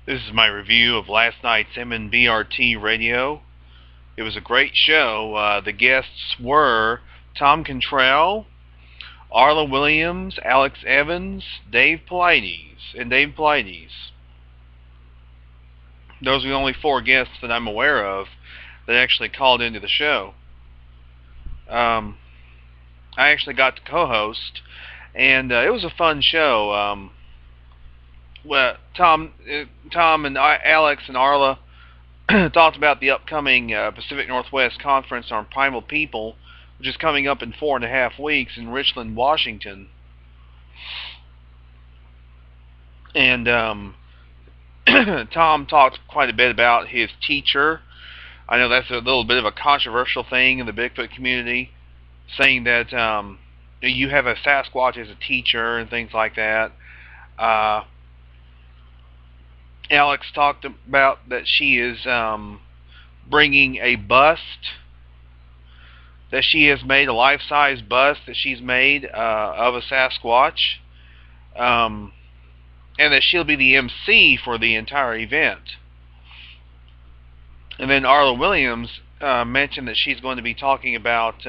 This is my review of last night's MNBRT radio. It was a great show. The guests were Tom Cantrell, Arla Williams, Alex Evans, Dave Pilates. Those are the only four guests that I'm aware of that actually called into the show. I actually got to co-host, and it was a fun show. Tom and Alex and Arla talked about the upcoming Pacific Northwest Conference on Primal People, which is coming up in 4.5 weeks in Richland, Washington. And Tom talked quite a bit about his teacher. I know that's a little bit of a controversial thing in the Bigfoot community, saying that you have a Sasquatch as a teacher and things like that. Alex talked about that she is bringing a bust, that she has made a life-size bust that she's made of a Sasquatch, and that she'll be the MC for the entire event. And then Arla Williams mentioned that she's going to be talking about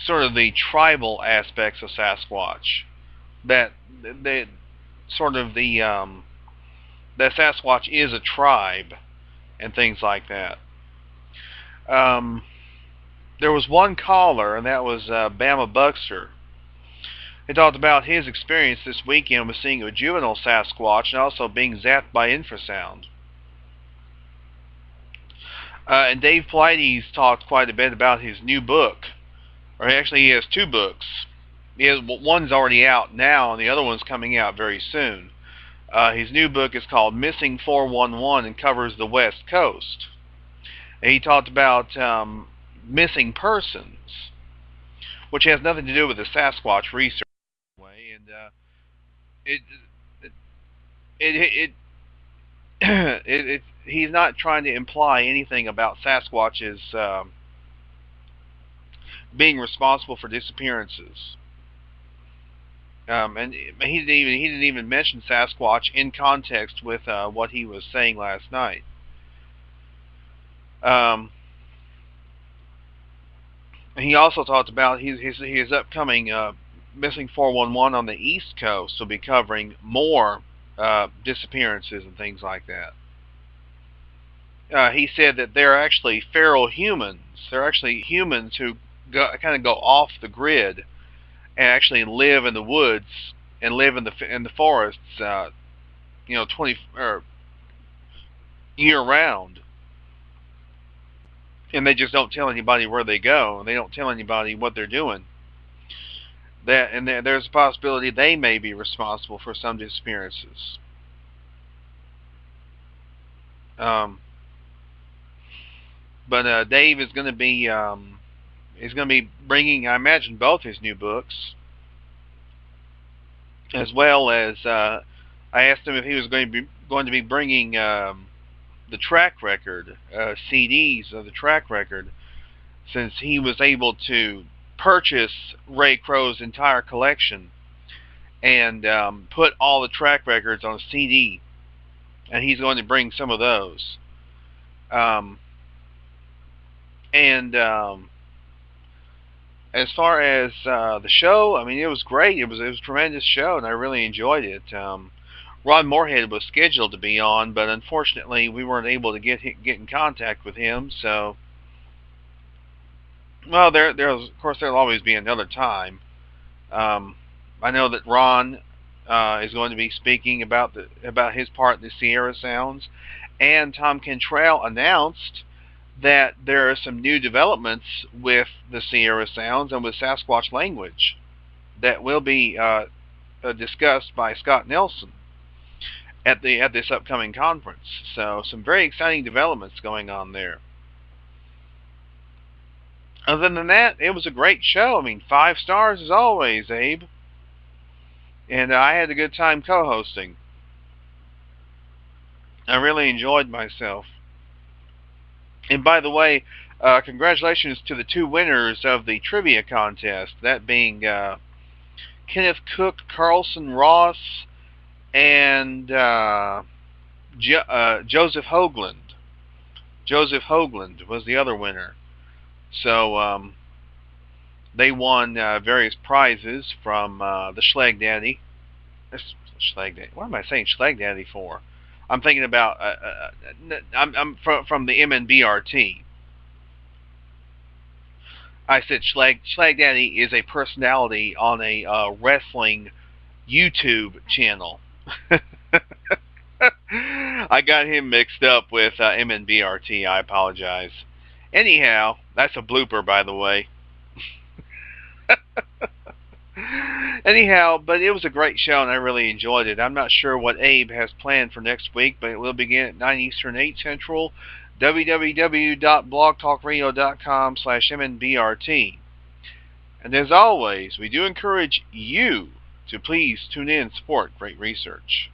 sort of the tribal aspects of Sasquatch, that that Sasquatch is a tribe and things like that. There was one caller, and that was Bama Buckster. He talked about his experience this weekend with seeing a juvenile Sasquatch and also being zapped by infrasound. And Dave Pilates talked quite a bit about his new book. Or actually, he has two books. One's already out now, and the other one's coming out very soon. His new book is called Missing 411 and covers the West Coast. And he talked about missing persons, which has nothing to do with the Sasquatch research. And he's not trying to imply anything about Sasquatches being responsible for disappearances. And he didn't even mention Sasquatch in context with what he was saying last night. He also talked about his upcoming Missing 411 on the East Coast will be covering more disappearances and things like that. He said that they're actually feral humans. They're actually humans who kind of go off the grid and actually live in the woods and live in the forests, 20 or year round. And they just don't tell anybody where they go, and they don't tell anybody what they're doing. There's a possibility they may be responsible for some disappearances. But Dave is going to be bringing, I imagine, both his new books, as well as I asked him if he was going to be bringing the track record, CDs of the track record, since he was able to purchase Ray Crow's entire collection and put all the track records on a CD, and he's going to bring some of those. As far as the show, I mean, it was great. It was a tremendous show, and I really enjoyed it. Ron Moorhead was scheduled to be on, but unfortunately we weren't able to get in contact with him. So, well, of course there'll always be another time. I know that Ron is going to be speaking about his part in the Sierra Sounds, and Tom Cantrell announced that there are some new developments with the Sierra Sounds and with Sasquatch language that will be discussed by Scott Nelson at this upcoming conference. So some very exciting developments going on there. Other than that, it was a great show. I mean, 5 stars as always, Abe. And I had a good time co-hosting. I really enjoyed myself. And by the way, congratulations to the 2 winners of the trivia contest, that being Kenneth Cook Carlson Ross and Joseph Hoagland. Joseph Hoagland was the other winner. So they won various prizes from the Schlag Daddy. Schlag Daddy. What am I saying Schlag Daddy for? I'm thinking about I'm from the MNBRT. I said Schlag Daddy is a personality on a wrestling YouTube channel. I got him mixed up with MNBRT. I apologize. Anyhow, that's a blooper, by the way. Anyhow, but it was a great show and I really enjoyed it. I'm not sure what Abe has planned for next week, but it will begin at 9 Eastern, 8 Central, www.blogtalkradio.com/MNBRT. And as always, we do encourage you to please tune in and support great research.